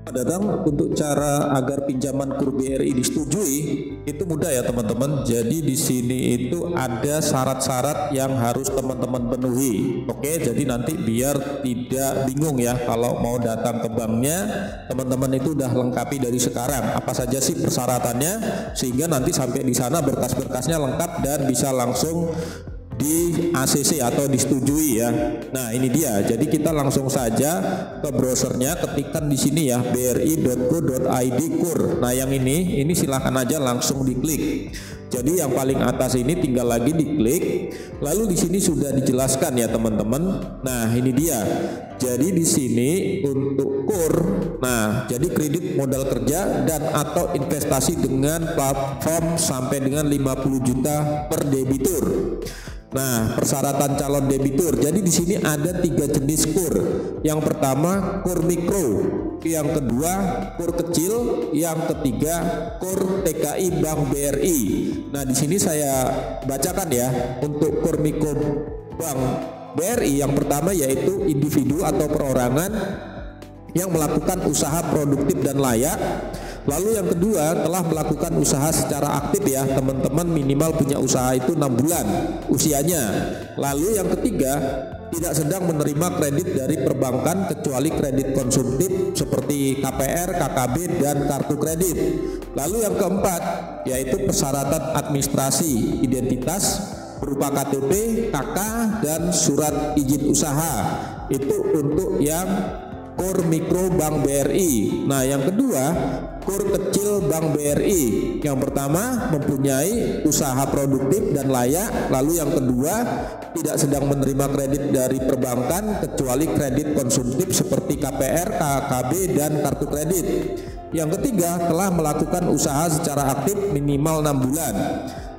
Datang untuk cara agar pinjaman KUR BRI disetujui itu mudah ya teman-teman. Jadi di sini itu ada syarat-syarat yang harus teman-teman penuhi. Oke, jadi nanti biar tidak bingung ya kalau mau datang ke banknya, teman-teman itu udah lengkapi dari sekarang apa saja sih persyaratannya, sehingga nanti sampai di sana berkas-berkasnya lengkap dan bisa langsung di ACC atau disetujui ya. Nah, ini dia. Jadi kita langsung saja ke browsernya, ketikkan di sini ya bri.go.id KUR. Nah, yang ini silahkan aja langsung diklik. Jadi yang paling atas ini tinggal lagi diklik. Lalu di sini sudah dijelaskan ya teman-teman. Nah, ini dia. Jadi di sini untuk KUR, nah jadi kredit modal kerja dan atau investasi dengan platform sampai dengan 50 juta per debitur. Nah, persyaratan calon debitur. Jadi di sini ada 3 jenis KUR. Yang pertama KUR mikro, yang kedua KUR kecil, yang ketiga KUR TKI Bank BRI. Nah, di sini saya bacakan ya. Untuk KUR mikro Bank BRI yang pertama yaitu individu atau perorangan yang melakukan usaha produktif dan layak. Lalu yang kedua telah melakukan usaha secara aktif ya teman-teman, minimal punya usaha itu 6 bulan usianya. Lalu yang ketiga tidak sedang menerima kredit dari perbankan kecuali kredit konsumtif seperti KPR, KKB dan kartu kredit. Lalu yang keempat yaitu persyaratan administrasi identitas berupa KTP, KK dan surat izin usaha. Itu untuk yang KUR mikro Bank BRI. Nah, yang kedua KUR kecil Bank BRI. Yang pertama mempunyai usaha produktif dan layak. Lalu yang kedua tidak sedang menerima kredit dari perbankan kecuali kredit konsumtif seperti KPR, KKB dan kartu kredit. Yang ketiga telah melakukan usaha secara aktif minimal 6 bulan.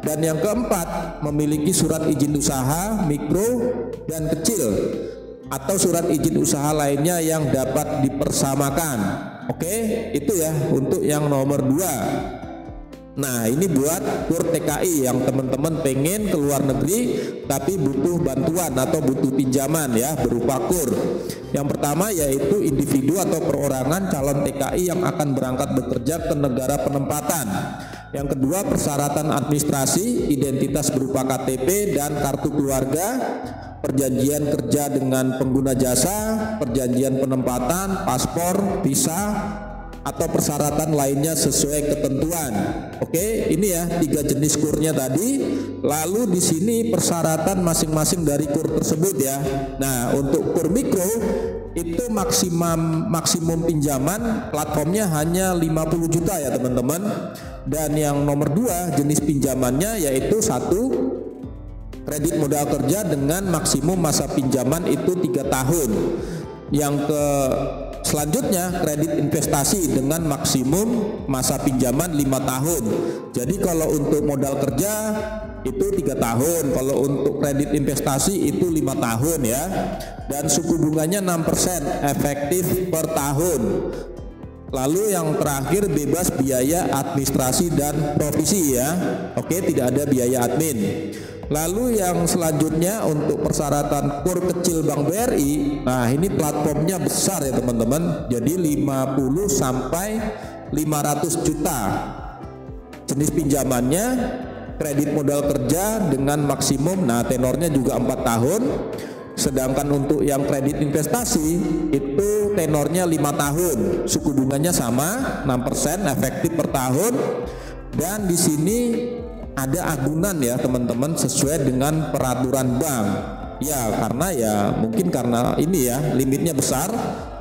Dan yang keempat memiliki surat izin usaha mikro dan kecil atau surat izin usaha lainnya yang dapat dipersamakan. Oke, itu ya untuk yang nomor 2. Nah, ini buat KUR TKI yang teman-teman pengen ke luar negeri tapi butuh bantuan atau butuh pinjaman ya berupa KUR. Yang pertama yaitu individu atau perorangan calon TKI yang akan berangkat bekerja ke negara penempatan. Yang kedua persyaratan administrasi, identitas berupa KTP dan kartu keluarga, perjanjian kerja dengan pengguna jasa, perjanjian penempatan, paspor, visa atau persyaratan lainnya sesuai ketentuan. Oke, ini ya 3 jenis KUR-nya tadi. Lalu di sini persyaratan masing-masing dari KUR tersebut ya. Nah, untuk KUR mikro itu maksimum pinjaman platformnya hanya 50 juta ya teman-teman. Dan yang nomor 2 jenis pinjamannya yaitu 1 kredit modal kerja dengan maksimum masa pinjaman itu 3 tahun. Yang selanjutnya kredit investasi dengan maksimum masa pinjaman 5 tahun. Jadi kalau untuk modal kerja itu 3 tahun, kalau untuk kredit investasi itu 5 tahun ya. Dan suku bunganya 6% efektif per tahun. Lalu yang terakhir bebas biaya administrasi dan provisi ya. Oke, tidak ada biaya admin. Lalu yang selanjutnya untuk persyaratan KUR kecil Bank BRI. Nah, ini platformnya besar ya teman-teman. Jadi 50 sampai 500 juta. Jenis pinjamannya kredit modal kerja dengan maksimum, nah tenornya juga 4 tahun. Sedangkan untuk yang kredit investasi itu tenornya 5 tahun, suku bunganya sama 6% efektif per tahun. Dan di sini ada agunan ya teman-teman sesuai dengan peraturan bank. Ya karena ya mungkin karena ini ya limitnya besar,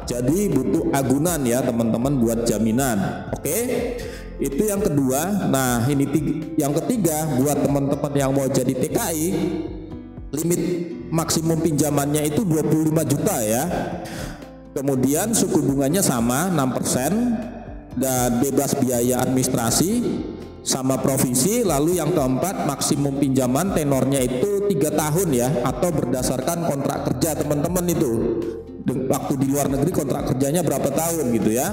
jadi butuh agunan ya teman-teman buat jaminan. Oke, itu yang kedua. Nah ini yang ketiga buat teman-teman yang mau jadi TKI, limit maksimum pinjamannya itu 25 juta ya. Kemudian suku bunganya sama 6% dan bebas biaya administrasi sama provisi. Lalu yang keempat maksimum pinjaman tenornya itu 3 tahun ya, atau berdasarkan kontrak kerja teman-teman itu. Waktu di luar negeri kontrak kerjanya berapa tahun gitu ya.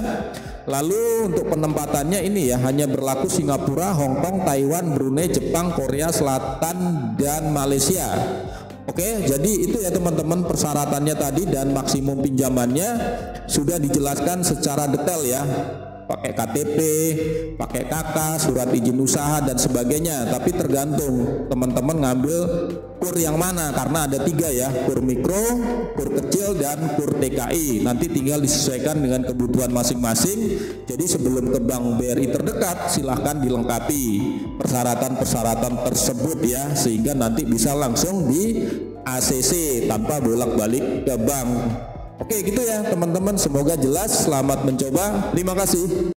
Lalu untuk penempatannya ini ya hanya berlaku Singapura, Hong Kong, Taiwan, Brunei, Jepang, Korea Selatan dan Malaysia. Oke, jadi itu ya teman-teman persyaratannya tadi dan maksimum pinjamannya sudah dijelaskan secara detail ya. Pakai KTP, pakai KK, surat izin usaha dan sebagainya. Tapi tergantung teman-teman ngambil kur yang mana, karena ada 3 ya, kur mikro, kur kecil dan kur TKI. Nanti tinggal disesuaikan dengan kebutuhan masing-masing. Jadi sebelum ke bank BRI terdekat silahkan dilengkapi persyaratan-persyaratan tersebut ya, sehingga nanti bisa langsung di ACC tanpa bolak-balik ke bank. Oke gitu ya teman-teman, semoga jelas. Selamat mencoba, terima kasih.